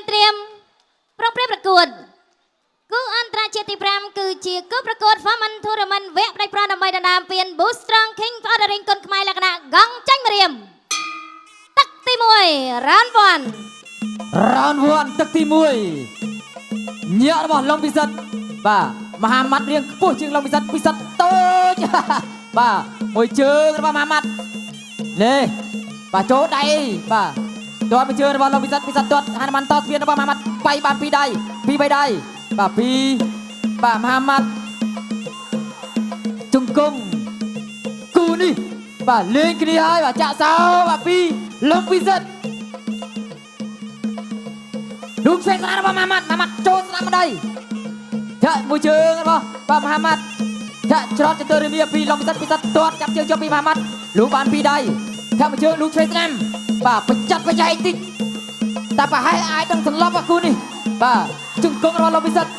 เตรียมប្រព្រឹត្តប្រកួតគូអន្តរជាតិទី5គឺជាគូប្រកួត Farman Tournament វគ្គផ្ដាច់ប្រាណដើម្បីដណ្ដើមពាន Boost Strong King Ordering គុនខ្មែរលក្ខណៈកង់ចាញ់ម្រាមទឹកទី1 Round 1 ទឹកទី1ញាក់របស់ឡុងពិសិដ្ឋបាទមហាម៉ាត់រៀងខ្ពស់ជាងឡុងពិសិដ្ឋតូចបាទមួយជើងរបស់មហាម៉ាត់នេះបាទចូលដៃបាទទាត់មួយជើងរបស់ឡុងពិសិដ្ឋទាត់ហានម៉ាន់តស្ពានរបស់មហាម៉ាត់បាយបាន2 ដៃ 2 3 ដៃបាទបាទមហាម៉ាត់ជង្គង់គូនេះបាទលេងគ្នាហើយបាទចាក់សោបាទពីឡុងពិសិដ្ឋลูกเชงสนามរបស់មហាម៉ាត់ចូលស្នាមម្ដាយចាក់មួយជើងរបស់បាទមហាម៉ាត់ចាក់ច្រត់ទៅរមៀពីឡុងពិសិដ្ឋទាត់ចាប់ជើងយកពីមហាម៉ាត់លោកបាន2 ដៃចាក់មួយជើងលោកឆ្វេងស្នាមបាទបញ្ចែកតិចតែប្រហែលអាចនឹងសន្លប់អាគូនេះបាទជង្គង់របស់ឡុងពិសិដ្ឋ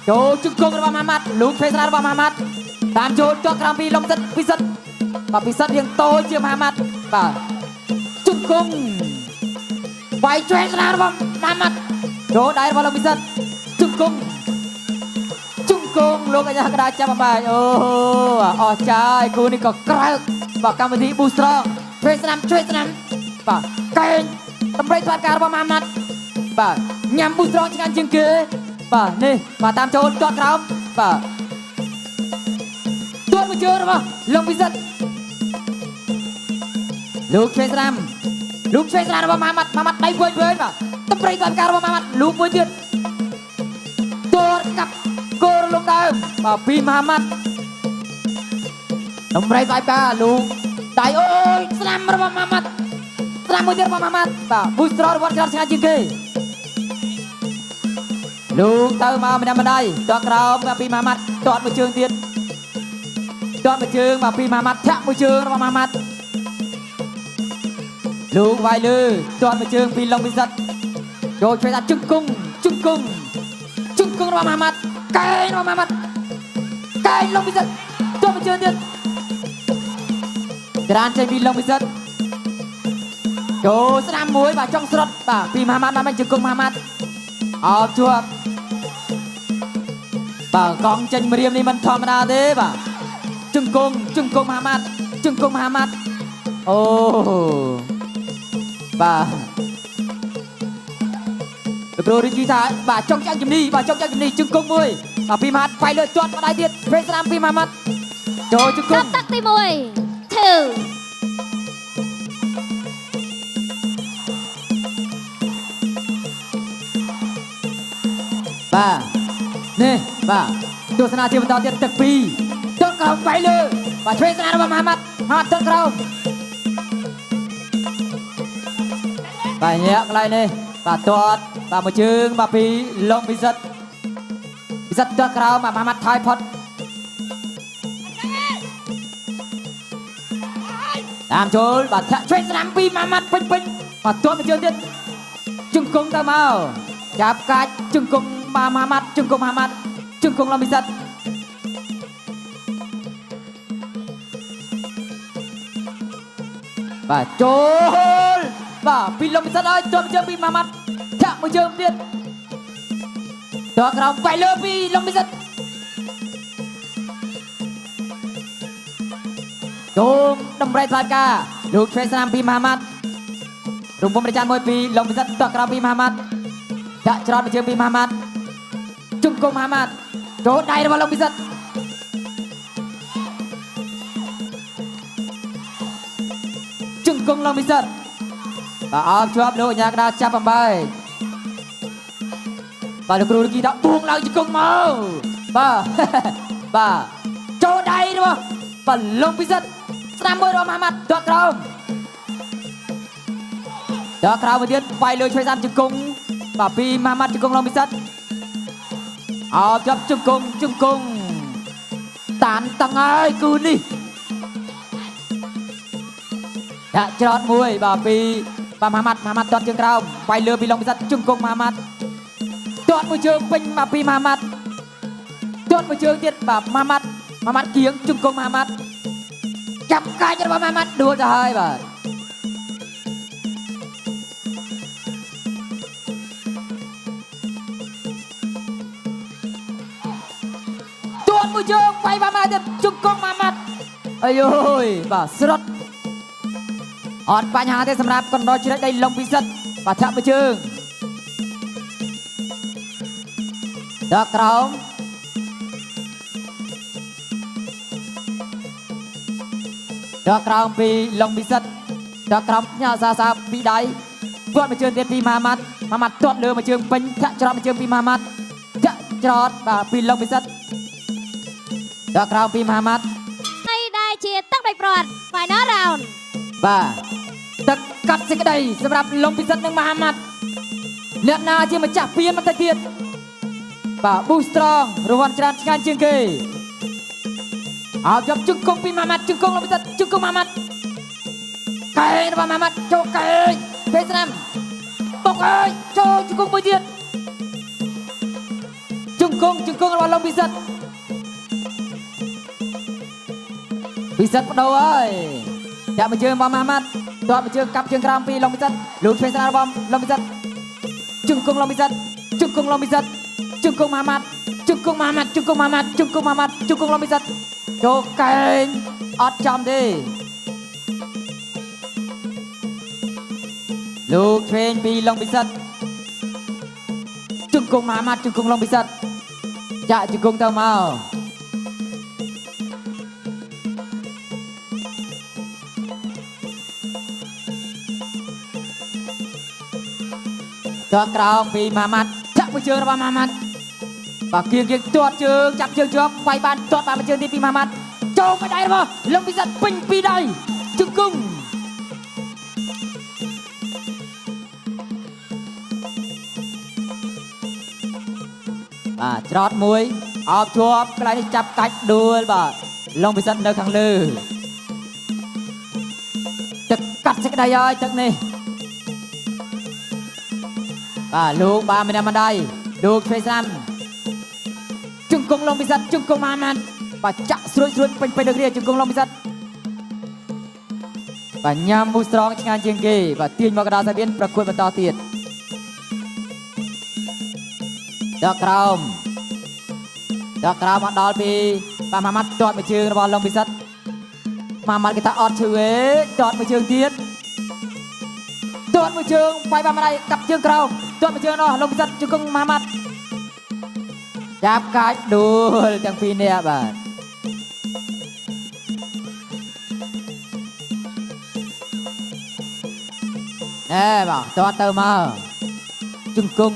ចូលជង្គង់របស់មហាម៉ាត់លោកឆ្វេងស្នាមរបស់មហាម៉ាត់តាមចូលជាប់ក្រោមពីឡុងពិសិដ្ឋបាទពិសិដ្ឋរៀងតូចជាងមហាម៉ាត់បាទជង្គង់វាយឆ្វេងស្នាមរបស់មហាម៉ាត់ចូលដៃរបស់ឡុងពិសិដ្ឋជង្គង់លោកអាញាក្តារចាប់បាយអូអស់ចាយគូនេះក៏ក្រៅបាទកម្មវិធី Boost Strong ឆ្វេងស្នាមបាទកែងតម្រៃស្វាតការរបស់មហាម៉ាត់បាទញ៉ាំ Boost Strong ឆ្ងាញ់ជាងគេបាទនេះបាទតាមចូលទាត់ក្រោមបាទទាត់មួយជើងរបស់ឡុងពិសិដ្ឋលោកឆ្វេងស្នាមរបស់មហាម៉ាត់ដៃវែងបាទតម្រៃស្វាតការរបស់មហាម៉ាត់លោកមួយទៀតទាត់កាប់គោរលំដើមបាទពីមហាម៉ាត់តម្រៃស្វាយការលោកដៃអូយស្នាមរបស់មហាម៉ាត់ស្នាមមួយទៀតរបស់មហាម៉ាត់បាទ Boost Strong របស់ច្រើនឆ្ងាញ់ជាងគេលោកទៅមកម្នាក់ម្ដាយទាត់ក្រោមពីមហាម៉ាត់ទាត់មួយជើងទៀតទាត់មួយជើងបាទពីមហាម៉ាត់ធាក់មួយជើងរបស់មហាម៉ាត់លោកវាយលើទាត់មួយជើងពីឡុងពិសិដ្ឋចូលឆ្វេងដាក់ជង្គង់របស់មហាម៉ាត់កែងរបស់មហាម៉ាត់កែងឡុងពិសិដ្ឋទាត់មួយជើងទៀតច្រានចេញពីឡុងពិសិដ្ឋចូលស្នាមមួយបាទចង់ស្រុតបាទពីមហាម៉ាត់បានជង្គង់មហាម៉ាត់អោបជាប់បាទកង់ចេញម្រាមនេះមិនធម្មតាទេបាទជង្គង់មហាម៉ាត់អូបាទលោកគ្រូរីជីថាបាទចង់ចាញ់ជំនីជង្គង់មួយបាទពីមហាម៉ាត់វាយលើទាត់ម្ដាយទៀតពេលស្នាមពីមហាម៉ាត់ចូលជង្គង់ទឹកទី1 2បាទនេះបាទទស្សនាជាបន្តទៀតទឹក2ទាត់ក្រោមវាយលើបាទឆ្វេងស្នាមរបស់មហាម៉ាត់ទាត់ក្រោមបាទញាក់កន្លែងនេះបាទទាត់បាទមួយជើងបាទពីឡុងពិសិដ្ឋទាត់ក្រោមបាទមហាម៉ាត់ថយផុតតាមចូលបាទធាក់ឆ្វេងស្នាមពីមហាម៉ាត់ពេញបាទទាត់មួយជើងទៀតជង្គង់ទៅមកចាប់កាច់ជង្គង់មហាម៉ាត់ជង្គង់ឡុងពិសិដ្ឋបាទចូលបាទពីឡុងពិសិដ្ឋឲ្យទាត់មួយជើងពីមហាម៉ាត់ធាក់មួយជើងទៀតទាត់ក្រោមវាយលើពីឡុងពិសិដ្ឋចូលតម្រៃស្វាតការលោកឆ្វេងស្នាមពីមហាម៉ាត់រំពំប្រចាំមួយពីឡុងពិសិដ្ឋទាត់ក្រោមពីមហាម៉ាត់ចាក់ច្រត់មួយជើងពីមហាម៉ាត់ជង្គង់មហាម៉ាត់ចូលដៃរបស់ឡុងពិសិដ្ឋជង្គង់ឡុងពិសិដ្ឋបាទអបជាប់លោកអាញាក្តារចាប់អំបែកបាទលោកគ្រូលគីថាបួងឡើងជង្គង់មកបាទចូលដៃរបស់បាទឡុងពិសិដ្ឋស្នាមមួយរបស់មហាម៉ាត់ទាត់ក្រោមមួយទៀតវាយលើឆ្វេងស្នាមជង្គង់បាទពីមហាម៉ាត់ជង្គង់ឡុងពិសិដ្ឋអបជាប់ជង្គង់តានតឹងហើយគូនេះដាក់ច្រត់មួយបាទពីបាទមហាម៉ាត់ទាត់ជើងក្រោមវាយលើពីឡុងពិសិដ្ឋជង្គង់មហាម៉ាត់ទាត់មួយជើងពេញបាទពីមហាម៉ាត់ទាត់មួយជើងទៀតបាទមហាម៉ាត់គៀងជង្គង់មហាម៉ាត់ จับกายจะมามัดดูจะให้บ่ตัวมือเจิงไปมาเด็ดจุกกองมามัดอายุยบ่สรดอดปัญหาที่สำหรับคนรอชีวิตได้ลงพิสัตบ่ทับมือเจิงดอกกรองดอกกรองปีลงพิสัตดอกกรองญาซาซาปีใดเพื่อนมาเชิญเตียนปีมามัดตัวเรือมาเชิญเป็นจะจอดมาเชิญปีมามัดจะจอดบ่ปีลงพิสัตดอกกรองปีมามัดให้ได้เชียร์ตั้งได้ปลอดฝ่ายน้าราวน์บ่ตะกัดสิกระไดสำหรับลงพิสัตหนึ่งมามัดเนื้อนาที่มาจับเปลี่ยนมาตะเกียบบ่บูสตรองรางวัลชนะงานเชียงเกยเอาจับจุกกงปีมามัดจุกกงลงพิสัตจุกกงมามัดไก่ระบามามัดโจไก่เพชรน้ำปกเอ้ยโจจุกกงไปเดียดจุกกงระบาลงพิสัตพิสัตประตูเอ้ยจะมาเจอมามัดตัวมาเจอกับเชียงกรามปีลงพิสัตหลุดเพชรน้ำบอมลงพิสัตจุกกงลงพิสัตจุกกงลงพิสัตจุกกงมามัดจุกกงมามัดจุกกงมามัดจุกกงมามัดจุกกงลงพิสัตโจไก่อดจำดีลูกเทรนปีลงพิสัตจุกกงมามัดจุกกงลงพิสัตจะจุกกงเต้าเมาตัวกรองปีมามัดจับไปเจอระบามามัดปากเกียงตัวเจิงจับเจิงจวบไปบ้านตัวปากมาเจอที่ปีมามัดโจมไปได้หรือเปล่าลงพิสัตเป็นปีใดจุกกงจอดมวยออกทัวร์กลายจับกัดดูบ่ลงพิสัตเนื้อขังลือจะกัดสักได้ย้อยจักนี่ลูกไม่ได้มาได้ลูกเฟซันจุงกงลงพิสัตจุงกงมามันจักสรุปเป็นไปเรียจุงกงลงพิสัตยามมูสตรองงานเชียงเกย์เตียนมากระดาษเบียนประกวดบรรทอเตียดดอกกรามมาดอลปีมามัดจอดไปเชิงระบอลลงพิสัตมามัดกีตาร์ออดเฉยจอดไปเชิงเตียดจอดไปเชิงไปมาได้กับเชิงกราวจอดไปเชิงลงพิสัตจุกงมามัดจับกัดดูจังปีเนี่ยบ่บ่จอดเติมมาจุงกง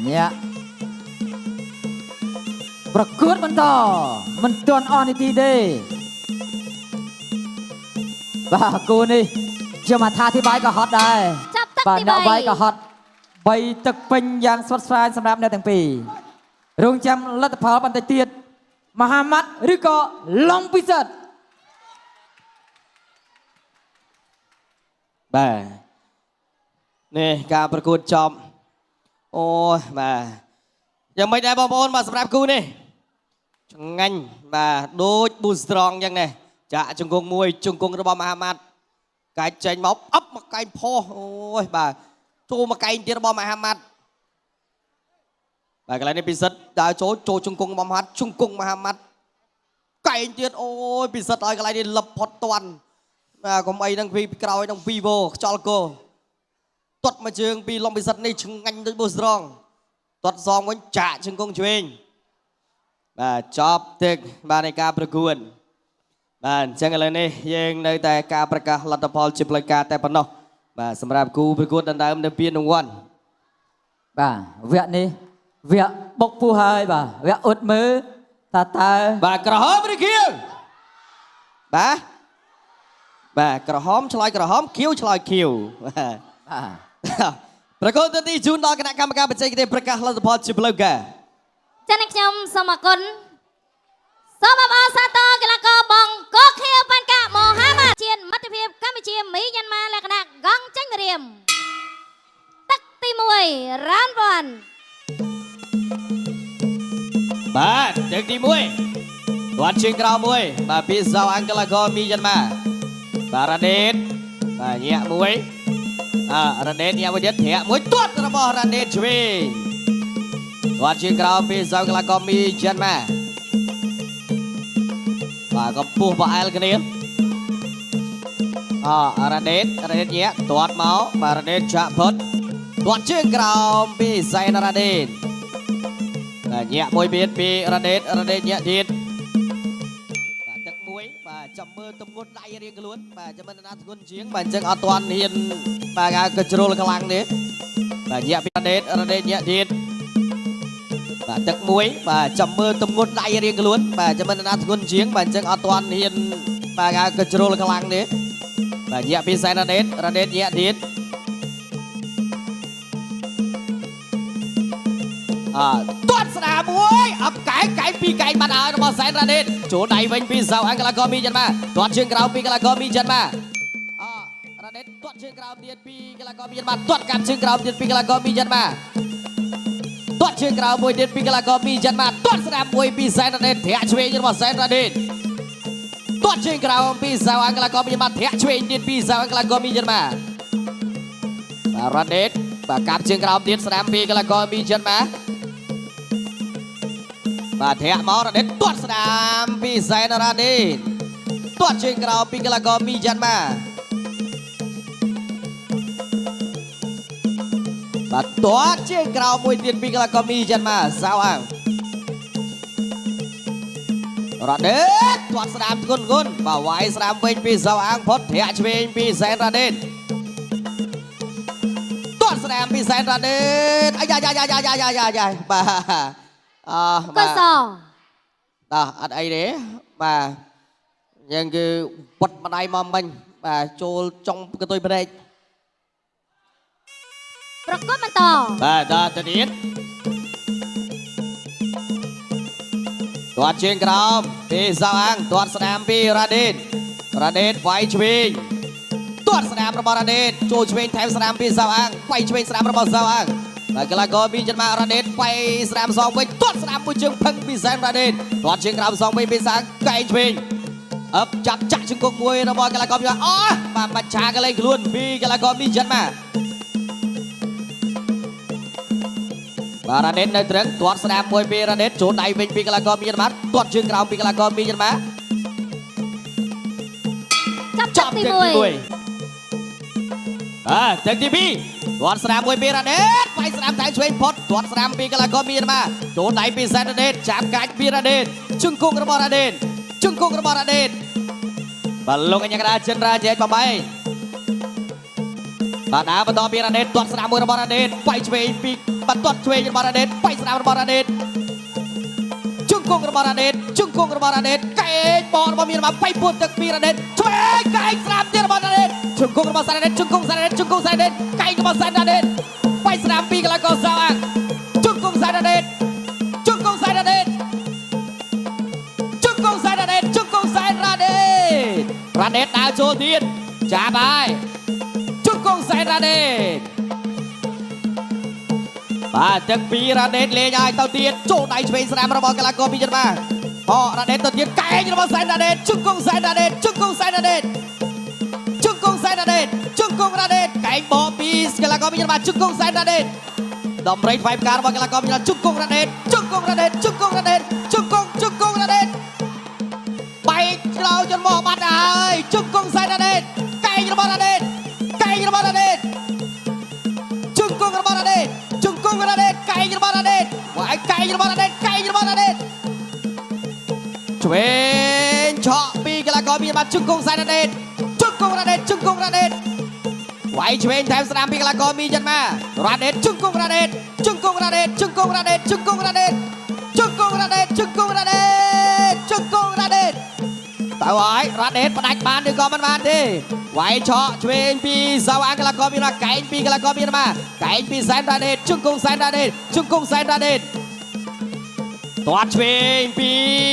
เนี่ยประกวดมันต่อมันตอนออนทีเดย์บ่ากูนี่จะมาท่าที่ใบก็ฮอตได้บ่าเนาะใบก็ฮอตใบตึกเป็นอย่างสดใสสำหรับในทั้งปีโรงแรมรัตพลบันเตียดมหามัดหรือก็ลงพิสัตบ่นี่การประกวดจอมโอ้ยบ่ยังไม่ได้บอลบอลมาสำหรับกูนี่งันบ่ดูบูสตรองยังไงจะจุงกงมวยจุงกงระบอมหามัดไก่เจนม็อบอัพมาไก่พ่อโอ้ยบ่จูมาไก่ที่ระบอมหามัดบ่กันแล้วนี่พิสัตดาวโจจุงกงบอมฮัดจุงกงมหามัดไก่เตี้ยโอ้ยพิสัตอะไรกันแล้วนี่ลับพอดตวันก็ไม่ดังพีกราวดังพีโวจอลโกตดมาเชิงปีลองพิสัตนี่ชงงันด้วยบูสตรองตดซองวันจ่าชงกงช่วยจอบตึกในการประกวดจังอะไรนี่ยังในแต่การประกาศรัฐพลจิบรายการแต่ปนสำหรับกูประกวดดันดามในปีหนึ่งวันเวียนี่เวียบกผู้ให้เวียอุดมือตากระหอบไม่เคี้ยวกระหอมชลอยกระหอมคิ้วชลอยคิ้วประกวดที่จูนดอกคณะกรรมการประจัยกิจประกาศรัฐพลจิบรายการจันทร์ขยมสมกุลสมบสตอกลากบองก็เขียวปันกะโมฮัมหมัดเชียนมัตเพียบกัมพูชีมียันมาและคณะกังจังเรียม ទី1 round 1 បាទទឹកទី1គាត់ជើងក្រោមមួយបាទពីសៅអង្គលកមីយ៉ាន់ម៉ាបាទរ៉ាដេតបាទញាក់មួយរ៉ាដេតញាក់មួយទៀតធាក់មួយទាត់របស់រ៉ាដេតឆ្វេងគាត់ជើងក្រោមពីសៅអង្គលកមីយ៉ាន់ម៉ាបាទក៏ពុះបអែលគ្នារ៉ាដេតញាក់ទាត់មកបាទរ៉ាដេតចាក់ផុតទាត់ជើងក្រោមពីសៃនរ៉ាដេតញាក់មួយទៀតពីរ៉ាដេតញាក់ទៀតបាទទឹកមួយបាទចាំមើលទំងន់ដៃរៀងខ្លួនបាទចាំមើលណាធ្ងន់ជាងបាទអញ្ចឹងអត់ទាន់ហ៊ានបាទក៏ជ្រុលខ្លាំងទេបាទញាក់ពីរ៉ាដេតញាក់ទៀតបាទទឹកមួយបាទចាំមើលទំងន់ដៃរៀងខ្លួនបាទចាំមើលណាធ្ងន់ជាងបាទអញ្ចឹងអត់ទាន់ហ៊ានបាទក៏ជ្រុលខ្លាំងទេបាទញាក់ពីសៃរ៉ាដេតញាក់ទៀតទាត់ស្ដាមួយអបកែកពីកែបាត់ហើយរបស់សែនរ៉ាដេតចូលដៃវិញពីសៅអង្គលកមីយ៉ាន់ម៉ាទាត់ជើងក្រោមពីកលកមីយ៉ាន់ម៉ារ៉ាដេតទាត់ជើងក្រោមទៀតពីកលកមីយ៉ាន់ម៉ាទាត់កាប់ជើងក្រោមទៀតពីកលកមីយ៉ាន់ម៉ាទាត់ជើងក្រោមមួយទៀតពីកលកមីយ៉ាន់ម៉ាទាត់ស្ដាមួយពីសែនរ៉ាដេតធាក់ឆ្វេងរបស់សែនរ៉ាដេតទាត់ជើងក្រោមពីសៅអង្គលកមីយ៉ាន់ម៉ាធាក់ឆ្វេងទៀតពីសៅអង្គលកមីយ៉ាន់ម៉ារ៉ាដេតបាទកាប់ជើងក្រោមទៀតស្ដាំពីកលកមីយ៉ាន់ម៉ាបាទធាក់មករ៉ាដេតទាត់ស្ដាមពីសែនរ៉ាដេតទាត់ជើងក្រោមពីកលកមីយ៉ាន់ម៉ាបាទទាត់ជើងក្រោមមួយទៀតពីកលកមីយ៉ាន់ម៉ាសៅអាំងរ៉ាដេតទាត់ស្ដាមធ្ងន់បាទវាយស្ដាមវិញពីសៅអាំងផុតធាក់ឆ្វេងពីសែនរ៉ាដេតទាត់ស្ដាមពីសែនរ៉ាដេតអាយ៉ាបាទកុសលអត់អីទេបាទយើងគឺពុតម្ដាយមកមិញបាទចូលចុងកតុយប្រេកប្រកបបន្តបាទតទៅទៀតទាត់ជើងក្រោមពីសៅអាំងទាត់ស្ដាមពីរ៉ាដេតវាយឆ្វេងទាត់ស្ដាមរបស់រ៉ាដេតចូលឆ្វេងថែមស្ដាមពីសៅអាំងវាយឆ្វេងស្ដាមរបស់សៅអាំងបាទកីឡាករមីយ៉ាន់ម៉ារ៉ាដេតវាយស្ដាមសងវិញទាត់ស្ដាមមួយជើងផឹងពីសែនរ៉ាដេតទាត់ជើងក្រោមសងវិញពីសាកែងឆ្វេងចាប់ចាក់ជង្គង់មួយរបស់កីឡាករមីយ៉ាន់ម៉ាបាទបាច់ឆាកលេងខ្លួនពីកីឡាករមីយ៉ាន់ម៉ាបាទរ៉ាដេតនៅត្រឹងទាត់ស្ដាមមួយពីរ៉ាដេតចូលដៃវិញពីកីឡាករមីយ៉ាន់ម៉ាទាត់ជើងក្រោមពីកីឡាករមីយ៉ាន់ម៉ាចាប់ទី1ទឹកទី2ទាត់ស្ដាមមួយពីរ៉ាដេតវាយស្ដាមតែឆ្វេងផុតទាត់ស្ដាមពីកីឡាករមីយ៉ាន់ម៉ាចូលដៃពីសែនរ៉ាដេតចាប់កាច់ពីរ៉ាដេតជង្គង់របស់រ៉ាដេតបាទលោកអញ្ញាកដាចិនរាជែកបបែបាទដើរបន្តពីរ៉ាដេតទាត់ស្ដាមមួយរបស់រ៉ាដេតវាយឆ្វេងពីបាទទាត់ឆ្វេងរបស់រ៉ាដេតវាយស្ដាមរបស់រ៉ាដេតជង្គង់របស់រ៉ាដេតកែងបោរបស់មីយ៉ាន់ម៉ាវាយពួតទឹកពីរ៉ាដេតឆ្វេងកែងស្ដាមទៀតរបស់រ៉ាដេតជង្គង់របស់សែនរ៉ាដេតកែងរបស់សែនរ៉ាដេតវាយស្ដាមពីកីឡាករសៅអាំងជង្គង់សែនរ៉ាដេតរ៉ាដេតដើរចូលទៀតចាប់ហើយជង្គង់សែនរ៉ាដេតបាទទឹកពីរ៉ាដេតលេងហើយទៅទៀតចូលដៃឆ្វេងស្ដាមរបស់កីឡាករមីយ៉ាន់ម៉ារ៉ាដេតទៅទៀតកែងរបស់សែនរ៉ាដេតជង្គង់រ៉ាដេតកែងបោពីកីឡាករមីយ៉ាន់ម៉ាជង្គង់សែនរ៉ាដេតដំរីថ្វាយផ្ការបស់កីឡាករមីយ៉ាន់ម៉ាជង្គង់រ៉ាដេតបែកឆ្លោចនមកបាត់ហើយជង្គង់សែនរ៉ាដេតកែងរបស់រ៉ាដេតជង្គង់រ៉ាដេតកែងរបស់រ៉ាដេតវាយកែងរបស់រ៉ាដេតឆ្វេងឆក់ពីកីឡាករមីយ៉ាន់ម៉ាជង្គង់សែនរ៉ាដេតវាយឆ្វេងថែមស្ដាមពីកីឡាករមីយ៉ាន់ម៉ារ៉ាដេតជង្គង់រ៉ាដេតទៅហើយរ៉ាដេតផ្ដាច់បានឬក៏មិនបានទេវាយឆក់ឆ្វេងពីសៅអាំងកីឡាករមីយ៉ាន់ម៉ាកែងពីកីឡាករមីយ៉ាន់ម៉ាកែងពីសែនរ៉ាដេតជង្គង់សែនរ៉ាដេតទាត់ឆ្វេងពី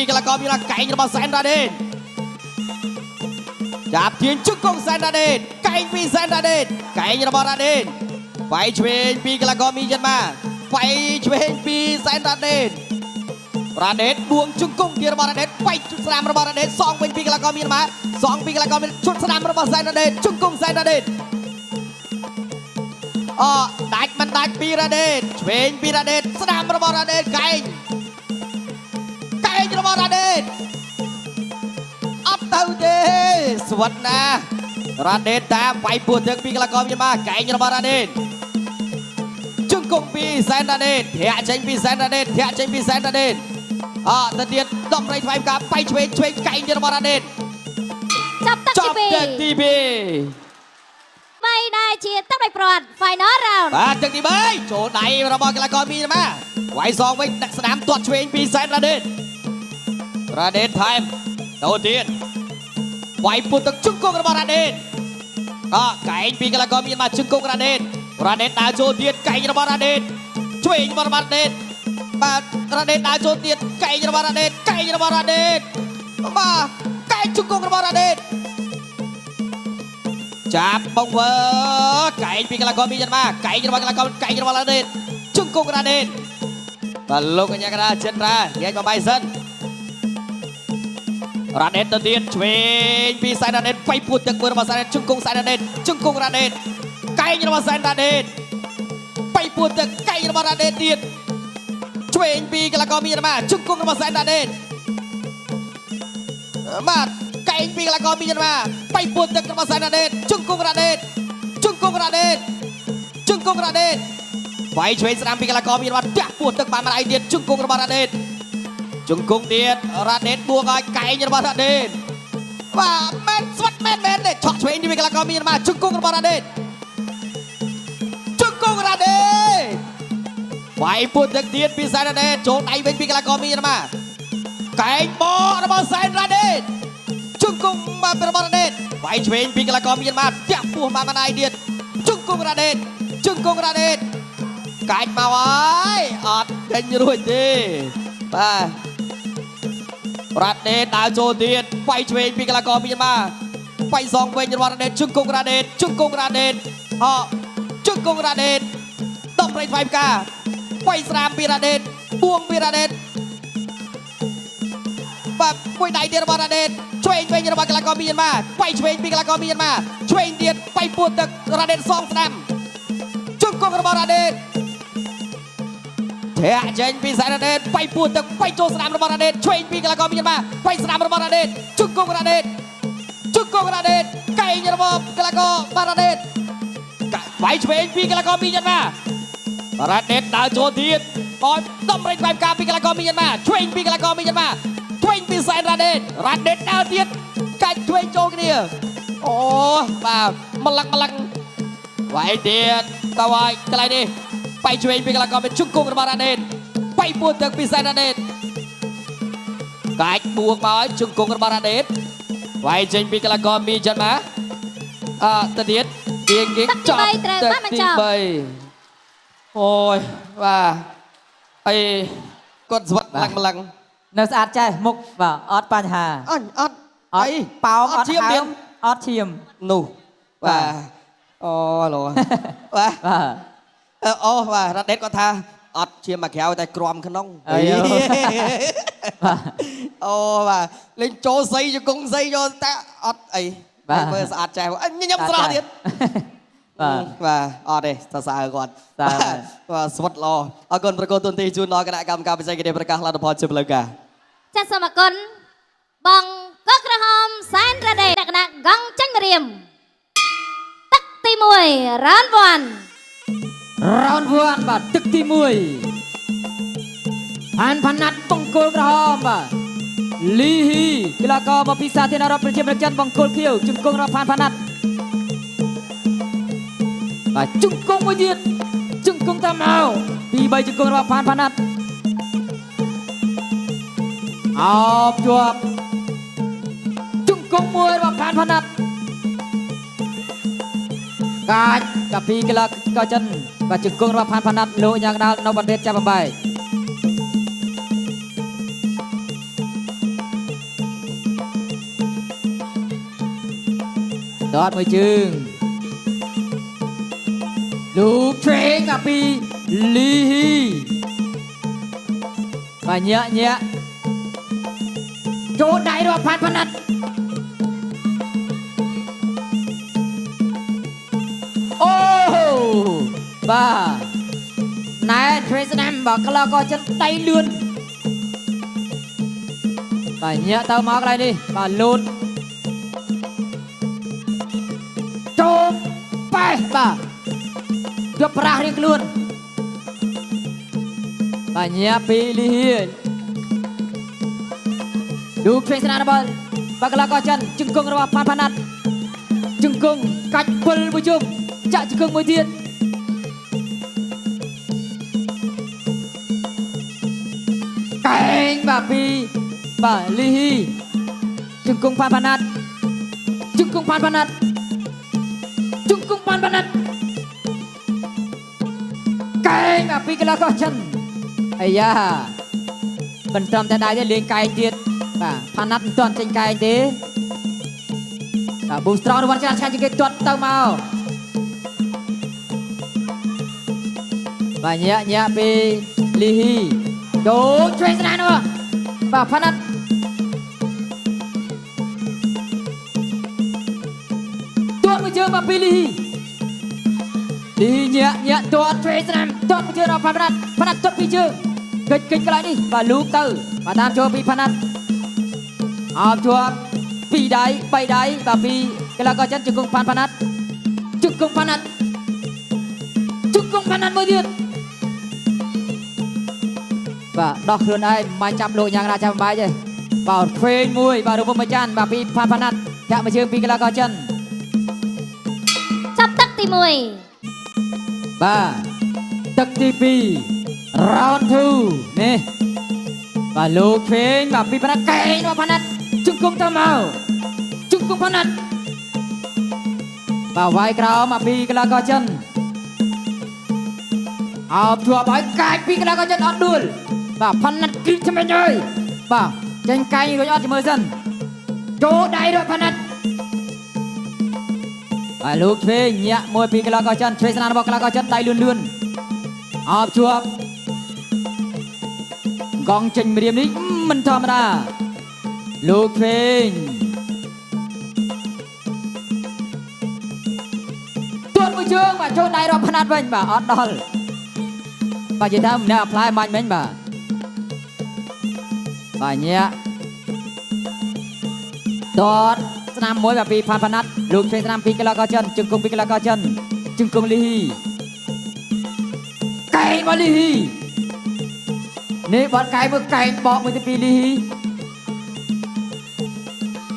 កីឡាករមីយ៉ាន់ម៉ាកែងរបស់សែនរ៉ាដេតចាប់ទាញជង្គង់សែនរ៉ាដេតកែងពីសែនរ៉ាដេតកែងរបស់រ៉ាដេត Phải chuyển pi cái là có mi chân mà Phải chuyển pi Sain Raden Raden buông chung cung Diaរបស់ Raden វាយស្រាមរបស់ Raden សងវិញពីកីឡាករមានមកសងពីកីឡាករមានឈុតស្រាមរបស់ Sain Raden chung cung Sain Raden ដាច់មិនដាច់ពី Raden ឆ្វេងពី Raden ស្រាមរបស់ Raden កែងរបស់ Raden អត់ទៅទេស្វិតណា Raden តាមវាយពោះទឹកពីកីឡាករមានមកកែងរបស់ Raden ជង្គង់ពី Sain Raden ធាក់ចេញពី Sain Raden ធាក់ចេញពី Sain Raden ទៅទៀតដំរីថ្វាយការបៃឆ្វេងកែងទៀតរបស់ Raden ចាប់ទឹកទី2 បីដែរជាទឹកដោយប្រវត្តិ Final Round បាទទឹកទី3ចូលដៃរបស់កីឡាករមានមកវាយសងវិញដាក់ស្នាមទាត់ឆ្វេងពី Sain Raden Raden ថែមទៅទៀតវាយពុះទឹកជង្គង់របស់ Raden កែងពីកីឡាករមានមកជង្គង់ Raden ដើរចូលទៀតកែងរបស់ Raden ឆ្វេងរបស់ Raden បាទ Raden ដើរចូលទៀតកែងរបស់ Raden បាទកែងជង្គង់របស់ Raden ចាប់បងវើកែងពីកីឡាករមានមកកែងរបស់ Raden ជង្គង់ Raden បាទលោកកញ្ញាកណ្ដាលចិនរាញែកមកបាយសិន Raden ទៅទៀតឆ្វេងពី Sain Raden វាយពោះទឹកមើលរបស់ Sain Raden ជង្គង់ Sain Raden ជង្គង់ Raden កែងរបស់ Sain Raden វាយពោះទឹកកែងរបស់ Raden ទៀតឆ្វេងពីកីឡាករមានមកជង្គង់របស់ Sain Raden បាទកែងពីកីឡាករមានមកវាយពោះទឹករបស់ Sain Raden ជង្គង់ Raden វាយឆ្វេងស្ដាំពីកីឡាករមានមកតាក់ពោះទឹកបានម្ដាយទៀតជង្គង់របស់ Raden ជង្គង់ទៀត Raden បួងឲ្យកែងរបស់ Raden បាទមែនស្វិតមែនទេឆក់ឆ្វេងពីកីឡាករមានមកជង្គង់របស់ Raden វាយពុះទឹកទៀតពី Sain Raden ចូលដៃវិញពីកីឡាករមានមកកែងបោះរបស់ Sain Raden ជង្គង់របស់ Raden វាយឆ្វេងពីកីឡាករមានមកតាក់ពោះបានម្ដាយទៀតជង្គង់ Raden កែងមកហើយអត់ឃើញរួចទេបាទ Raden ដើរចូលទៀតវាយឆ្វេងពីកីឡាករមានមកវាយសងវិញរបស់ Raden ជង្គង់ Raden ដំរីថ្វាយផ្កាវាយស្រាមពី Raden បួងពី Raden បាទមួយដៃទៀតរបស់ Raden ឆ្វេងវិញរបស់កីឡាករមានមកវាយឆ្វេងពីកីឡាករមានមកឆ្វេងទៀតវាយពោះទឹក Raden សងស្ដាំជង្គង់របស់ Raden ធាក់ចេញពី Sain Raden វាយពោះទឹកវាយចូលស្ដាំរបស់ Raden ឆ្វេងពីកីឡាករមានមកវាយស្ដាំរបស់ Raden ជង្គង់ Raden កែងរបស់កីឡាករ Raden វាយឆ្វេងពីកីឡាករមានមក Raden ដើរចូលទៀតបោះដំរីបែបការពីកីឡាករមានមកឆ្វេងពីកីឡាករមានមកឆ្វេងពី Sain Raden ដើរទៀតកាច់ឆ្វេងចូលគ្នាអូបាទម្លឹងវាយទៀតទៅហើយកន្លែងនេះវាយឆ្វេងពីកីឡាករមានជង្គង់របស់ Raden វាយពោះទឹកពី Sain Raden កាច់បួងមកឲ្យជង្គង់របស់ Raden វាយចេញពីកីឡាករមានចិនមកទៅទៀតទៀងចប់ទឹកទី3អូយបាទអីគាត់ស្វិតម្លឹង នៅស្អាតចេះមុខបាទអត់បញ្ហាអត់អី ប៉ោមអត់ឈាមអត់ឈាម នោះបាទអូឡូបាទអូបាទ Raden គាត់ថាអត់ឈាមមកក្រៅតែក្រំក្នុងអូបាទលេងចូលស័យជង្គង់ស័យយកតែអត់អីមើលស្អាតចេះញ៉ាំស្រស់ទៀតបាទអត់ទេសរសើរគាត់បាទស្វិតល្អអរគុណប្រកួតទុនទីជូនដល់គណៈកម្មការបច្ចេកទេសប្រកាសលទ្ធផលជាផ្លូវការចាសសូមអរគុណបងកក្រហម Sain Raden គណៈកងចាញ់ម្រាមទឹកទី1 Round 1 បាទទឹកទី1ផាណាត់បង្គោលក្រហមបាទលីហ៊ីកីឡាករមកពីសាធារណរដ្ឋប្រជាមានិតចិនបង្គោលខៀវជង្គង់របស់ផាណាត់បាទជង្គង់មួយទៀតជង្គង់តាមអោទី3ជង្គង់របស់ផាណាត់អោបជាប់ជង្គង់មួយរបស់ផាណាត់កាច់កាពីកីឡាករចិនបាទជង្គង់របស់ផាណាត់លោកយ៉ាងដាល់នៅបណ្ឌិតចាប់បំបែកដតមួយជើងល ลูกเทรงอ่ะปีลีฮีมาเนี้ยโจได้รอบผ่านพนัดโอ้บ้านายเทรซแนมบอกก็แล้วก็จะได้เลื่อนมาเนี้ยเติมมาอะไรดิมาลุดโจไปบ้ายกพระเรียงกลุ่นbanyak pilihanดูเทรนส์นาบอลบักลากอจันจึงกงระหว่างพันพนัดจึงกงกัดบอลบุจุมจะจึงกงมือเดียดแกงบาปีบาลีฮีจึงกงพันพนัดจึงกงพันพนัดจึงกงพันพนัดแกงบาปีกลากอจันไอ้ยาเป็นตรมแต่ได้ได้เลี้ยงไก่เดียดป่ะพนัดตอนเจงไก่เดียป่ะบูสตรองวันชนะชาจิเกตตัวเต้าเมาป่ะเนี้ยไปลีฮีโดช่วยสนานวะป่ะพนัดตัวมือเจอมาไปลีฮีเนี้ยตัวช่วยสนานตัวมือเจอเราพนัดตัวไปเจอkịch cái lại đi và lú tư và tam cho pi phanat cho pi đáy bay đáy và pi cái là coi chân chụp cung phanat chụp cung phanat mới điên và đọc luôn ai mai chạm lộ nhang ra chạm bài vậy vào phê mùi vào đúng không chan và pi phanat chạm mà chưa pi cái là coi chân sắp tắt tì mùi và tắc tì pi round 2นี่ว่าลูกเพลงแบบปีพนัดไก่ว่าพนัดจุงกุงเต้าเมาจุงกุงพนัดว่าไว้กราวมาปีกลากอจันเอาชัวร์ไปไก่ปีกลากอจันอดดูลว่าพนัดกินทำไมเลยว่าเจนไก่โดยอดจมือสันโจได้ด้วยพนัดว่าลูกเพลงเนี่ยมวยปีกลากอจันเทรสนานบอกกลากอจันได้เลื่อนเอาชัวร์กองจันเรียมนี้มันธรรมดาลูกเพลงตัวมือเชิงมาโจได้รอบพนัดเว้นบ่าออดดอลบ่าจะทำเนี่ยพลายมันเว้นบ่าเนี้ยดอดสนามมวยแบบปีพันพนัดลูกเพลงสนามปีกลากอจันจึงกงปีกลากอจันจึงกงลีฮีไก่บอลลีฮีนี่บอลไก่เมื่อไก่บอกมือที่ปีลี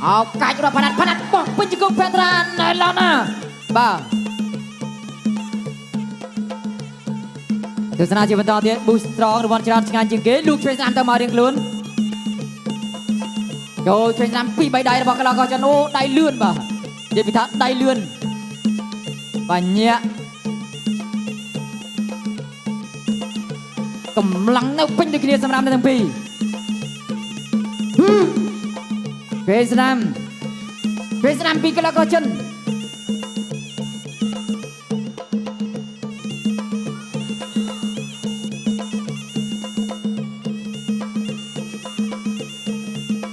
เอาไก่จุดพนัดบอกเป็นจุกเพตรานในลานะบ้าดูสนามจีบต่อเดียบูสตรองรวันชนะงานจิงเกลูกเทรนส์อันตมาเรียงลุ้นโยเทรนส์ปีใบใดบอกกันเราก็จะโน้ได้เลื่อนบ่าเดพิทัศน์ได้เลื่อนบ่าเนี้ยกำลังเอาเป็นเด็กเรียนสำนักในทั้งปีเฟสนามปีกลากอจัน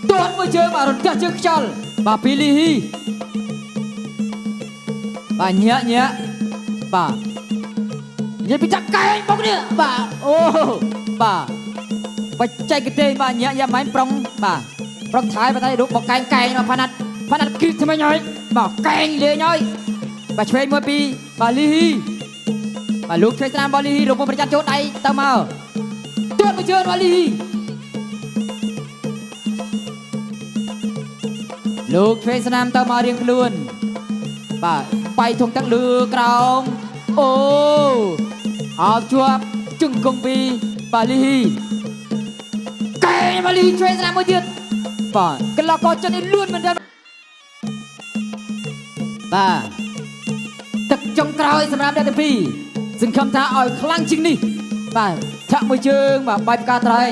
ตัวมือเจอมารถจักรเจอขจรบาปิลีฮีบาเนี้ยบาอย่าไปจักไก่พวกนี้บ่าโอ้บ่าไปใจกระเตยบ่าเนี้ยอย่าไม้ปรองบ่าปรองท้ายไปได้ดูบอกไก่เนาะพนัดคือทำไมน้อยบอกไก่เลยน้อยบ่าช่วยมวยปีบ่าลีฮีบ่าลูกช่วยสนามบอลลีฮีลูกบอลประจันโจดไอตามมาตัวมาเชิญบอลลีฮีลูกช่วยสนามตามมาเรียงล้วนบ่าไปทงตั้งลือกรองโอ้เอาชัวจึงกงปีบาลีไก่บาลีช่วยสนามมวยเดือดป่ะกันละก็จะได้ล้วนเหมือนเดิมป่ะตักจงกรอยสำหรับได้ทั้งปีซึ่งคำท้าอ่อยคลั่งจริงนี่ป่ะถ้ามวยเชิงป่ะใบประกาศไทย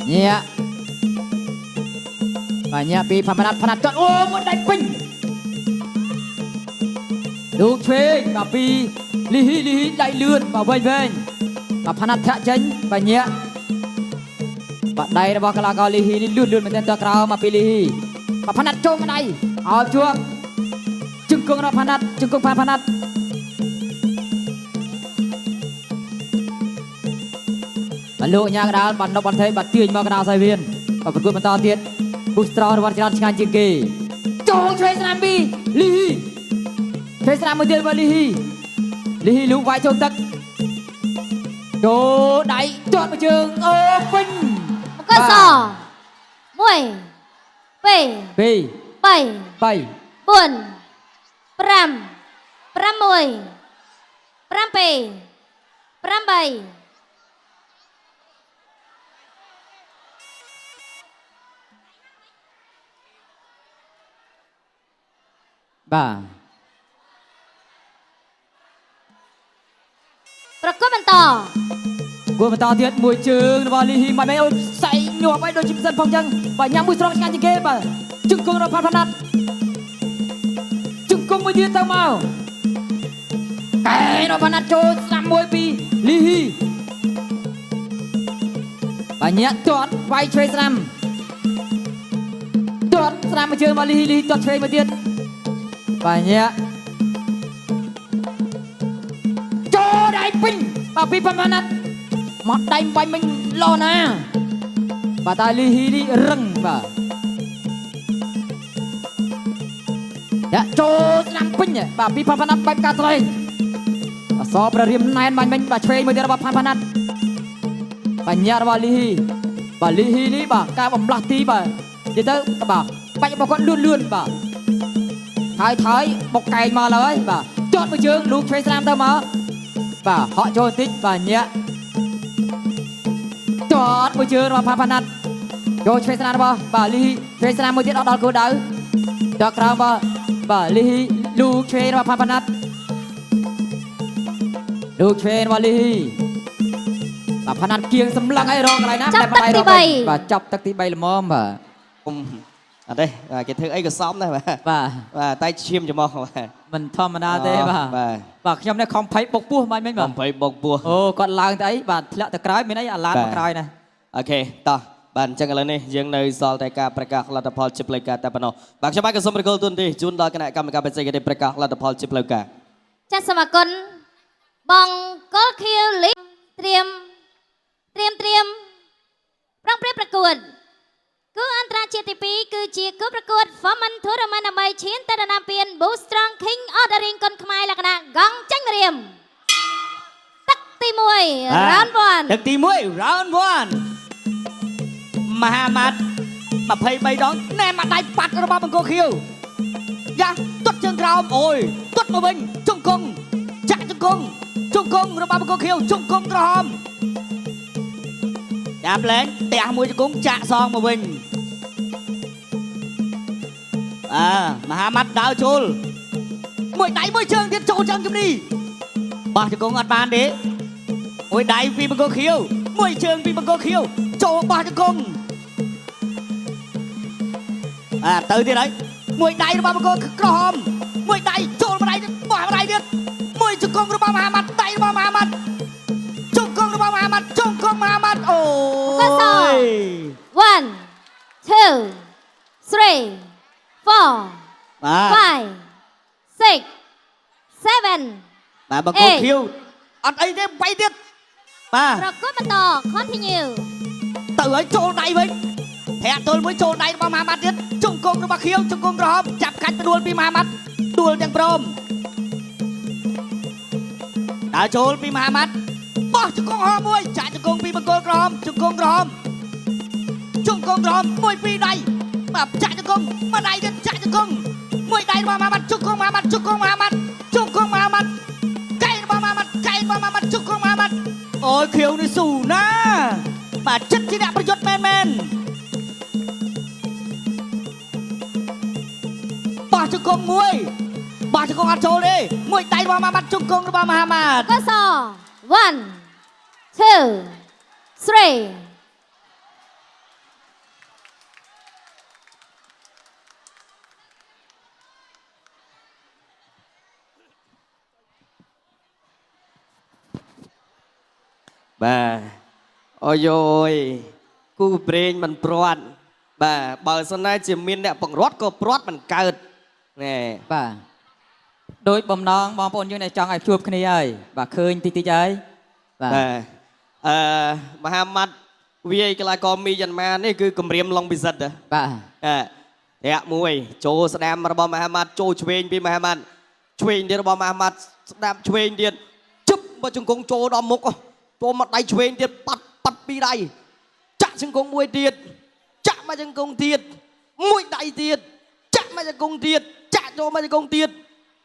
เนี่ยป่ะเนี่ยปีพนัดจอดโอ้มันได้ปิ้ง ลูกเชงบาปีลีฮีได้เลื่อนบาเวงบาพนัทแทะเจนบาเนี้ยบาได้ระบากลากาลีฮีนี่เลื่อนมันเต็มตัวกราวมาปีลีฮีบาพนัทโจมมาได้เอาช่วงจึงกงระพนัทจึงกงพนัทบรรลุยากระดานบรรลุบรรเทยบัดเตี้ยมากระดาไซเวียนบาประกวดบรรทาเตียนบุสตรอนวันชนะชิงานจิงเกโจงช่วยสนามบีลีฮีช่วยสนามมือเตียนบาลีฮีลูกไว้โจงตักโจได้จอดมาเชิงโอ้ปิ้ง ก็สอมวยเป้ ปี ไป ไป บุญปรำมวยปรำเป้ปรำใบ บ่า ประกวดมันต่อ กูมาต่อเตียนมวยเชิงบาลีฮีไม่เอาใส่หนวกไปโดยจิมสันพองจังบ่ยังมือสตรองชิงานจิงเกบ่จึงกงระพันพนัทจึงกงมือเตียนตั้งมาไก่ระพันนัทโจสามมวยปีลีฮีบ่เนี้ยจอดไว้ช่วยสนามจอดสนามมาเชิงบาลีฮีจอดช่วยมาเตียนบ่เนี้ยโจได้ปิ้งบ่ปีพันพนัทมัดได้ไปมันรอนะบ่ตาลีฮีนี่รึงบ่ยะโจสนามปิ้งเนี่ยบ่ปีพันพนัทไปกาตเลยสอบประเรียมนายมันบ่ช่วยมาเตียนบ่พันพนัทบ่เนี้ยบ่ลีฮีนี่บ่กาบ่ลักตีบ่เดี๋ยวเธอบ่ไปบ่ก็เลื่อนบ่ท้ายบกไก่มาเลยบ่จอดมาเชิงลูกช่วยสนามเธอมาบ่เหาะโจติดบ่เนี้ยจอดมาเชิงบ่พันพนัทโจช่วยสนามบ่ลีฮีช่วยสนามมือเตียนออกดอกกูดาวดอกกราวบ่ลีฮีลูกช่วยบ่พันพนัทลูกช่วยบ่ลีฮีบ่พนัทเกียงสำลังไอ้รองอะไรนะบ่จับตักตีใบละมอมบ่ ở đây cái thứ ấy có xóm đây mà บ่า và tay chim cho mò mà มันธรรมดาเด้บ่า và บ่าខ្ញុំនៅខំភ័យបុកពោះមិនមែនบ่ không phải bọc bùa អូគាត់ឡើងទៅអីបាទធ្លាក់ទៅក្រោយមានអីអាឡានមកក្រោយណា ok ta bạn chẳng là này riêng nơi sau tại cảประกาศรัฐพล chip เลยกันแต่ปนบางชาวบ้านก็สมรภูมิตุนดีจุนดอกคณะกรรมการเป็นใจกันประกาศรัฐพล chip เลยกัน ចាសមកគុណបងកុលខៀវលីត្រៀមប្រងព្រឹត្តប្រកួតគូអន្តរជាតិទី2គឺជាគូប្រកួត Forman Tournament ដើម្បីឈានទៅដល់ណាពាន Boost Strong King of the Ring គុនខ្មែរលក្ខណៈកង់ចាញ់ម្រាមទឹកទី1 round 1 ទឹកទី1 round 1 មហាម៉ាត់23ដងណែមកដៃប៉ាត់របស់បង្គោលខៀវយ៉ាទុតជើងក្រោមអូយទុតមកវិញជង្គង់ចាក់ជង្គង់របស់បង្គោលខៀវជង្គង់ក្រហមចាប់លែងផ្ទះមួយជង្គង់ចាក់សងមកវិញមហាម៉ាត់ដើរចូលមួយដៃមួយជើងទៀតចូលចឹងជំនីបោះជង្គង់អត់បានទេមួយដៃពីបង្គោលខៀវមួយជើងពីបង្គោលខៀវចូលបោះជង្គង់ទៅទៀតហើយមួយដៃរបស់បង្គោលក្រហមមួយដៃចូលម្ដាយទៀតបោះម្ដាយទៀតមួយជង្គង់របស់មហាម៉ាត់ដៃរបស់មហាម៉ាត់ជង្គង់របស់មហាម៉ាត់ជង្គង់មហាម៉ាត់អូយ 1 2 3 4 បាទ 5 6 7 បាទបង្គោលខៀវអត់អីទេបីទៀតបាទ ប្រកួតបន្ត continue ទៅឲ្យចូលដៃវិញធាក់ទល់មួយចូលដៃរបស់មហាម៉ាត់ទៀតជង្គង់របស់ខៀវជង្គង់ក្រហមចាប់កាច់ដួលពីមហាម៉ាត់ដួលទាំងព្រមដើរចូលពីមហាម៉ាត់បោះជង្គង់ហោមួយចាក់ជង្គង់ពីបង្គោលក្រហមជង្គង់ក្រហមមួយពីរដៃបាទចាក់ជង្គង់មួយដៃទៀតចាក់ជង្គង់មួយដៃរបស់មហាម៉ាត់ជង្គង់មហាម៉ាត់ជង្គង់មហាម៉ាត់ជង្គង់មហាម៉ាត់កែរបស់មហាម៉ាត់កែរបស់មហាម៉ាត់ជង្គង់មហាម៉ាត់អូយខៀវនេះស៊ូណាបាទចិត្តជាអ្នកប្រយុទ្ធមែនបោះជង្គង់មួយបោះជង្គង់អត់ចូលទេមួយដៃរបស់មហាម៉ាត់ជង្គង់របស់មហាម៉ាត់ កស1 2 3 bà ôi ôi cú brain mình prot bà bờ sân này chỉ miên đẹp bằng rót có prot mình cợt nè បាទដោយបំណងបងប្អូនយើងដែលចង់ឲ្យជួបគ្នាហើយបាទឃើញតិចតិចហើយបាទ bà Muhammad វាយកន្លែងក៏មីយ៉ាន់ម៉ានេះគឺគម្រាមឡុងពិសិដ្ឋ បាទ ធាក់មួយចូលស្ដាំរបស់ Muhammad ចូលឆ្វេងពី Muhammad ឆ្វេងទៀតរបស់ Muhammad ស្ដាំឆ្វេងទៀតជឹបមកជង្គង់ចូលដល់មុខចូលមកដៃឆ្វេងទៀតប៉ាត់ពីរដៃចាក់ជង្គង់មួយទៀតចាក់មកជង្គង់ទៀតមួយដៃទៀតចាក់មកជង្គង់ទៀតចាក់ចូលមកជង្គង់ទៀត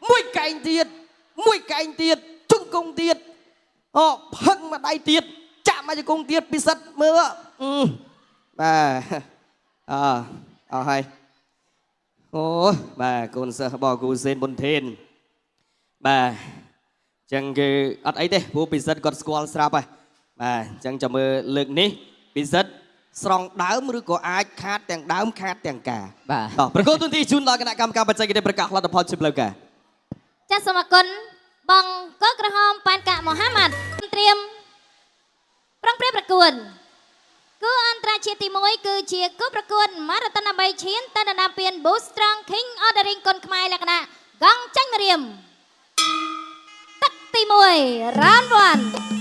មួយកែងទៀតជង្គង់ទៀតអូផឹកមកដៃទៀតចាក់មកជង្គង់ទៀតពិសិដ្ឋមើលបាទអស់ហើយអូបាទកូនសិស្សរបស់គ្រូសេនប៊ុនថេនបាទចឹងគឺអត់អីទេព្រោះពិសិដ្ឋគាត់ស្គាល់ស្រាប់ហើយបាទចឹងចាំមើលលើកនេះពិសិដ្ឋស្រង់ដើមឬក៏អាចខាតទាំងដើមខាតទាំងការ បាទ តោះប្រកួតទូនទីជូនដល់គណៈកម្មការបច្ចេកទេសប្រកាសលទ្ធផលជាផ្លូវការ ចាសសូមអរគុណបងកក្រហមប៉ានកាមូហាម៉ាត់ត្រៀមប្រឹងប្រែងប្រកួតគូអន្តរជាតិទី1គឺជាគូប្រកួតម៉ារ៉ាតុន13ឈានទៅដណ្ដើមពាន Boost Strong King of the Ring គុនខ្មែរលក្ខណៈកង់ចាញ់ម្រាមទឹកទី1 Round 1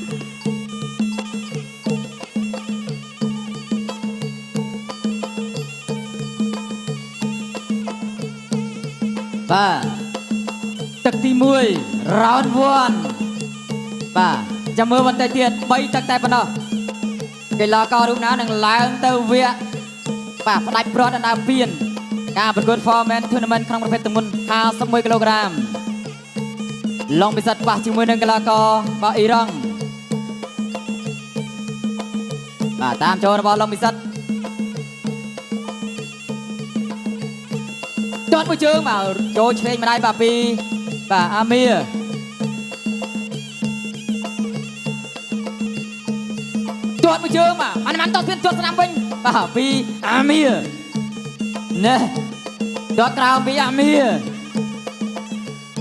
បាទទឹកទី1 round 1បាទចាំមើលបន្តិចទៀត3ទឹកតែប៉ុណ្ណោះកីឡាកររូបណានឹងឡើងទៅវគ្គបាទផ្ដាច់ប្រត់ដណ្ដើមពានការប្រកួត Foreman Tournament ក្នុងប្រភេទទម្ងន់51គីឡូក្រាមឡុងពិសិដ្ឋប៉ះជាមួយនឹងកីឡាករបាទអ៊ីរ៉ង់បាទតាមចូលរបស់ឡុងពិសិដ្ឋទាត់មួយជើងបាទចូលឆ្វេងម្ដាយបាទពីបាទអាមៀទាត់មួយជើងបាទអានម៉ាន់តោះទៀតទាត់ស្ដាំវិញបាទពីអាមៀណែទាត់ក្រោមពីអាមៀ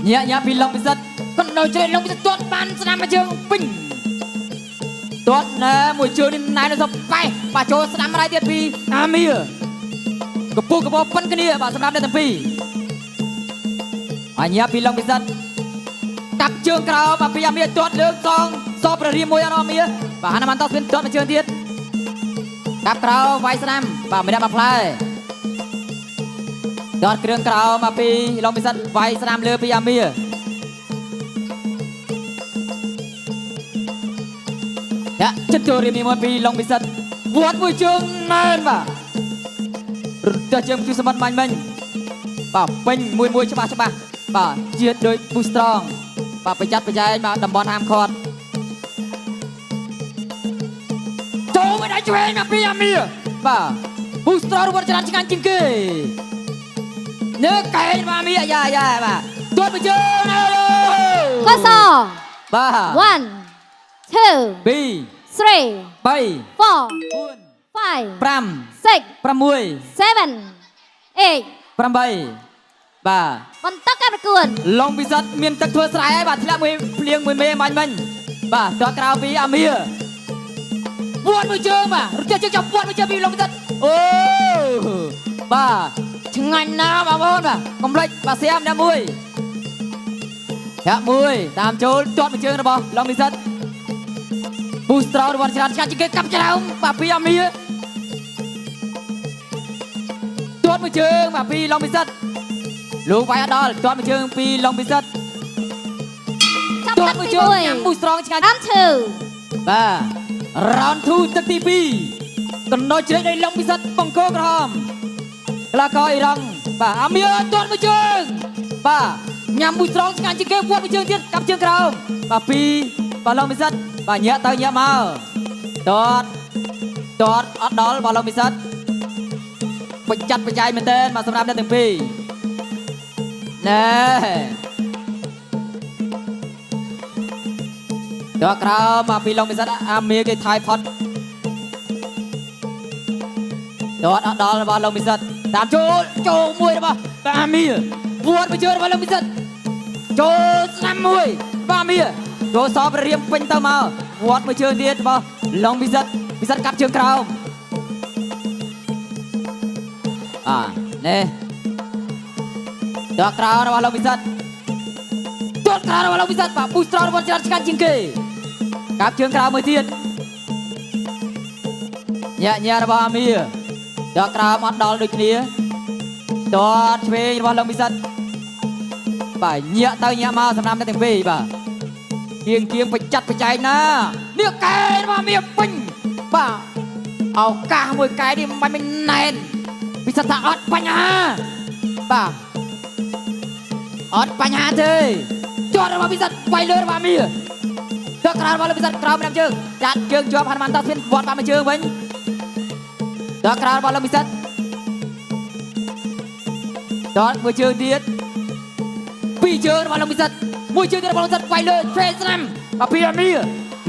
ញាក់ពីឡុងពិសិដ្ឋគាត់នៅជ្រែកឡុងពិសិដ្ឋទាត់បានស្ដាំមួយជើងពេញទាត់ណែមួយជើងនេះណែនៅសពប៉ែបាទចូលស្ដាំម្ដាយទៀតពីអាមៀកពុះកបោប៉ុនគ្នាបាទសម្រាប់អ្នកទាំងពីរអញ្ញាពីឡុងពិសិដ្ឋកាប់ជើងក្រោមបាទពីអាមៀទាត់លើកសងព្រះរាមមួយអរមៀបាទអានម៉ាន់តោះទៀតទាត់មួយជើងទៀតកាប់ក្រោមវាយស្ដាំបាទមិនដាក់មកផ្លែទាត់គ្រឿងក្រោមមកពីឡុងពិសិដ្ឋវាយស្ដាំលើពីអាមៀចិត្តចូលរៀមមួយពីឡុងពិសិដ្ឋវត្តមួយជើងមែនបាទរត់ទៅជើងជួយសម្បត្តិមាញ់មិញបាទពេញមួយច្បាស់បាទជាតិដោយ Boost Strong បាទប្រយ័ត្នប្រយែងបាទតំបន់ហាមឃាត់ចូលមកដៃឆ្វេងមកពីអាមៀបាទ Boost Strong រត់ច្រើនឆ្ងាញ់ជាងគេនៅកែងមកអាមៀយ៉ាបាទទាត់មួយជើងណាកសបាទ 1 2 2 3 3 4 5 5 6 7 7 8 បាទ បន្តការប្រកួត ឡុងពិសិដ្ឋមានទឹកធ្វើស្រែហើយបាទធ្លាក់មួយភ្លៀងមួយមេមាញ់មិញបាទទាត់ក្រៅពីអាមៀពួនមួយជើងបាទរត់ជើងចាប់ពួនមួយជើងពីឡុងពិសិដ្ឋអូបាទឆ្ងាញ់ណាស់បងប្អូនបាទកុំភ្លេចបាទសៀមអ្នកមួយតាមចូលទាត់មួយជើងរបស់ឡុងពិសិដ្ឋ Boost Strong រវល់ច្រើនឆ្ងាញ់ជាងគេកាប់ច្រៅបាទពីអាមៀទាត់មួយជើងបាទពីឡុងពិសិដ្ឋលោកវាយអត់ដល់ទាត់មួយជើងពីឡុងពិសិដ្ឋទាត់មួយជើងញ៉ាំ Boost Strong ឆ្ងាញ់ Round 2 បាទ Round 2ទឹកទី2កណ្ដោជ្រែកដោយឡុងពិសិដ្ឋបង្គោលក្រហមកីឡាករអ៊ីរ៉ង់បាទអាមៀទាត់មួយជើងបាទញ៉ាំ Boost Strong ឆ្ងាញ់ជាងគេវាត់មួយជើងទៀតកាប់ជើងក្រោមបាទពីបាទឡុងពិសិដ្ឋបាទញាក់ទៅញាក់មកទាត់អត់ដល់បាទឡុងពិសិដ្ឋបច្ចាត់បច្ច័យមែនទែនបាទសម្រាប់អ្នកទាំងពីរណែទាត់ក្រោមមកពីឡុងពិសិដ្ឋអាមៀគេថយផុតទាត់អត់ដល់របស់ឡុងពិសិដ្ឋតាមចូលមួយរបស់អាមៀវួតមួយជើងរបស់ឡុងពិសិដ្ឋចូលស្ដាំមួយរបស់អាមៀ ចូលសបរៀមពេញទៅមកវត្តមួយជើងទៀតរបស់ឡុងពិសិដ្ឋកាប់ជើងក្រោមនេះដកក្រោមរបស់ឡុងពិសិដ្ឋទាត់ក្រោមរបស់ឡុងពិសិដ្ឋបាទ boost របស់ច្រើនឆ្ងាញ់ជាងគេកាប់ជើងក្រោមមួយទៀតញ៉ារបស់អាមៀដកក្រោមអត់ដល់ដូចគ្នាទាត់ឆ្វេងរបស់ឡុងពិសិដ្ឋបាទញាក់ទៅញាក់មកសម្រាប់អ្នកទាំងពីរបាទគៀងបច្ចាត់បច្ច័យណានេះកែរបស់មាពេញបាទឱកាសមួយកែនេះមិនណែនពិសិដ្ឋថាអត់បញ្ហាបាទអត់បញ្ហាទេជាប់របស់ពិសិដ្ឋវាយលើរបស់មាទៅក្រៅរបស់ពិសិដ្ឋក្រៅម្នាក់ជើងចាត់ជើងជាប់ហនុមានតស្មានវត្តបាត់មួយជើងវិញទៅក្រៅរបស់ពិសិដ្ឋដល់មួយជើងទៀតពីរជើងរបស់លោកពិសិដ្ឋមួយជើងទៀតរបស់លោកពិសិដ្ឋវាយលើឆ្វេងស្នាមបាពីអាមៀ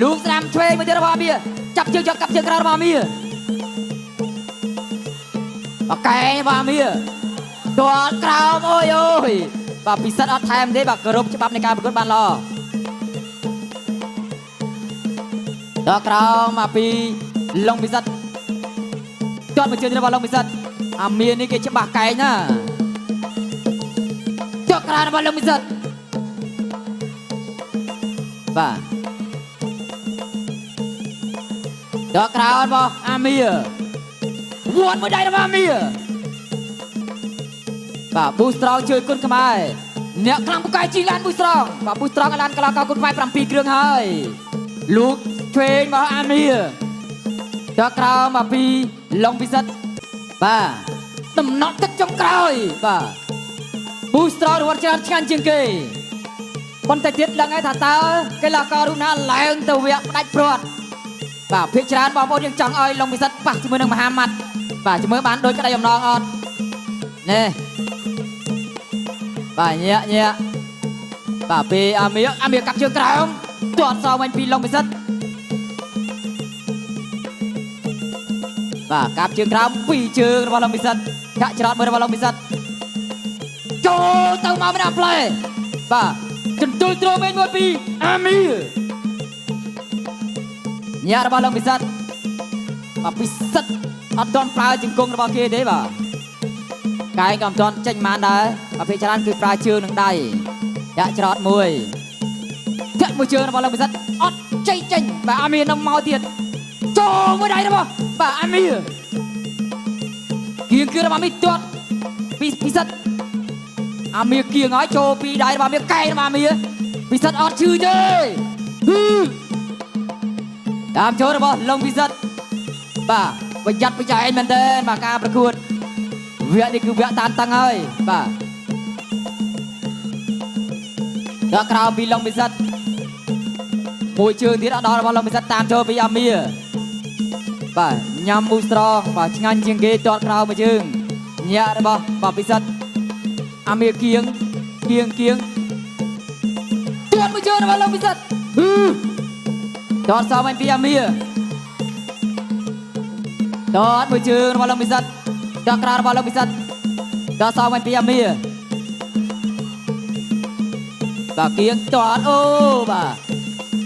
លូកស្នាមឆ្វេងមួយទៀតរបស់អាមៀចាប់ជើងជាប់កាប់ជើងក្រៅរបស់អាមៀបាកែរបស់អាមៀទាត់ក្រោមអូយបាទពិសិដ្ឋអត់ថែមទេបាទគោរពច្បាប់នៃការប្រកួតបានល្អដល់ក្រោមមកពីឡុងពិសិដ្ឋទាត់មួយជើងទៀតរបស់ឡុងពិសិដ្ឋអាមៀនេះគេច្បាស់កែងណាចុះក្រៅរបស់លោកពិសិដ្ឋបាទដល់ក្រៅរបស់អាមៀវត្តមួយដៃរបស់អាមៀបាទប៊ូស្រងជួយគុណខ្មែរអ្នកខ្លាំងពូកែជីឡានប៊ូស្រងបាទប៊ូស្រងឡានកន្លងកគុណខ្មែរ7គ្រឿងហើយលោកឆ្វេងរបស់អាមៀដល់ក្រៅមកពីឡុងពិសិដ្ឋបាទដំណក់ទឹកចុងក្រោយបាទ boost រវត្តច្រើនឆ្ងាញ់ជាងគេប៉ុន្តែទៀតដឹងហើយថាតើកីឡាកររូបណាឡើងទៅវគ្គផ្ដាច់ព្រាត់បាទភាគច្រើនបងប្អូនយើងចង់ឲ្យឡុងពិសិដ្ឋប៉ះជាមួយនឹងមហាម៉ាត់បាទជាមួយបានដូចក្តីអំណងអត់នេះបាទញាក់បាទពីអាមៀកាប់ជើងក្រោមទាត់សងវិញពីឡុងពិសិដ្ឋបាទកាប់ជើងក្រោមពីរជើងរបស់ឡុងពិសិដ្ឋកាក់ច្រត់មួយរបស់ឡុងពិសិដ្ឋចូលទៅមកមិនអាផ្លែបាទចន្ទុលត្រូមែនមួយពីអាមៀញ៉ារបស់ឡុងពិសិដ្ឋបាទពិសិដ្ឋអត់ទាន់ប្រើជង្គង់របស់គេទេបាទកែងក៏មិនទាន់ចេញបានដែរបាទភាគច្រើនគឺប្រើជើងនិងដៃចាក់ច្រត់មួយធាក់មួយជើងរបស់ឡុងពិសិដ្ឋអត់ចេញបាទអាមៀនឹងមកទៀតចូលមួយដៃរបស់បាទអាមៀគៀងគឺរបស់អាមៀទាត់ពិសិដ្ឋអាមៀគៀងហើយចូលពីដៃរបស់អាមៀកែរបស់អាមៀពិសិដ្ឋអត់ឈឺទេតាមចូលរបស់ឡុងពិសិដ្ឋបាទប្រយ័ត្នប្រយែងមែនទែនបាទការប្រកួតវគ្គនេះគឺវគ្គតានតឹងហើយបាទដល់ក្រៅពីឡុងពិសិដ្ឋមួយជើងទៀតអត់ដល់របស់ឡុងពិសិដ្ឋតាមចូលពីអាមៀបាទញ៉ាំមូស្រងបាទឆ្ងាញ់ជាងគេទាត់ក្រៅមួយជើងញាក់របស់បាទពិសិដ្ឋអាមៀគៀងទាត់មួយជើងរបស់ឡុងពិសិដ្ឋទាត់សងវិញពីអាមៀទាត់មួយជើងរបស់ឡុងពិសិដ្ឋទាត់ក្រៅរបស់ឡុងពិសិដ្ឋទាត់សងវិញពីអាមៀបាទគៀងទាត់អូបាទ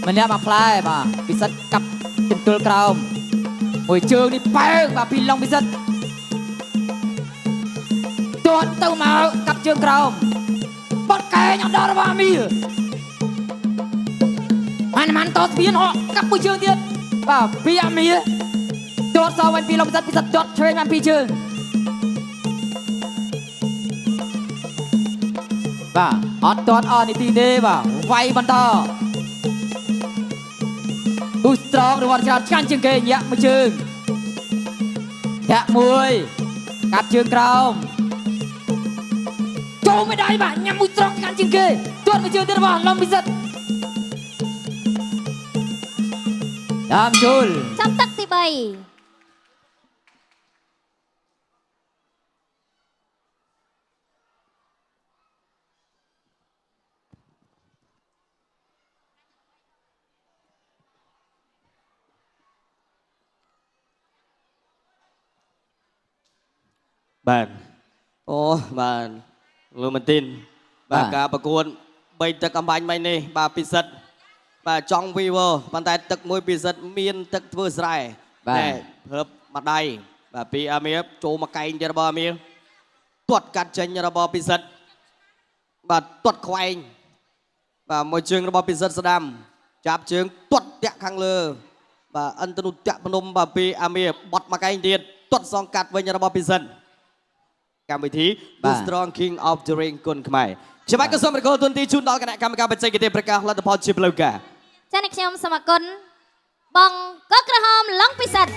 ម្នាក់មកផ្លែបាទពិសិដ្ឋកាប់ចន្ទុលក្រោមមួយជើងនេះប៉ែងបាទពីឡុងពិសិដ្ឋទាត់ទៅមកកាប់ជើងក្រោមបត់កែងអត់ដល់របស់អាមៀបានតស្ពានហកកាប់មួយជើងទៀតបាទពីអាមៀទាត់សងវិញពីឡុងពិសិដ្ឋទាត់ឆ្វេងបានពីរជើងបាទអត់ទាត់អស់នីតិទេបាទវាយបន្តប៊ូស្រងរវត្តច្រើនឆ្ងាញ់ជាងគេញាក់មួយជើងធាក់មួយកាប់ជើងក្រោមចូលមិនได้បាទញ៉ាំមួយស្រងឆ្ងាញ់ជាងគេទាត់មួយជើងទៀតរបស់ឡុងពិសិដ្ឋតាមជុលចាប់ទឹកទី3បាទអូបាទលោកមែនទីនបាទការប្រកួត3ទឹកអំបញ្ញមិញនេះបាទពិសិដ្ឋ បាទចង់វីវប៉ុន្តែទឹកមួយពិសិដ្ឋមានទឹកធ្វើស្រែតែភើបមកដៃបាទពីអាមៀចូលមកកែងទៀតរបស់អាមៀទាត់កាត់ចេញរបស់ពិសិដ្ឋបាទទាត់ខ្វែងបាទមួយជើងរបស់ពិសិដ្ឋស្ដាំចាប់ជើងទាត់តាក់ខាងលើបាទអន្តនុតាក់ភ្នំបាទពីអាមៀបត់មកកែងទៀតទាត់សងកាត់វិញរបស់ពិសិដ្ឋកម្មវិធី The Strong King of the Ring គុនខ្មែរខ្ញុំបាទក៏សូមរំលឹកទុនទីជូនដល់គណៈកម្មការបច្ចេកទេសប្រកាសលទ្ធផលជាផ្លូវការ ចា៎អ្នកខ្ញុំសូមអរគុណបងក៏ក្រហមឡុងពិសិដ្ឋ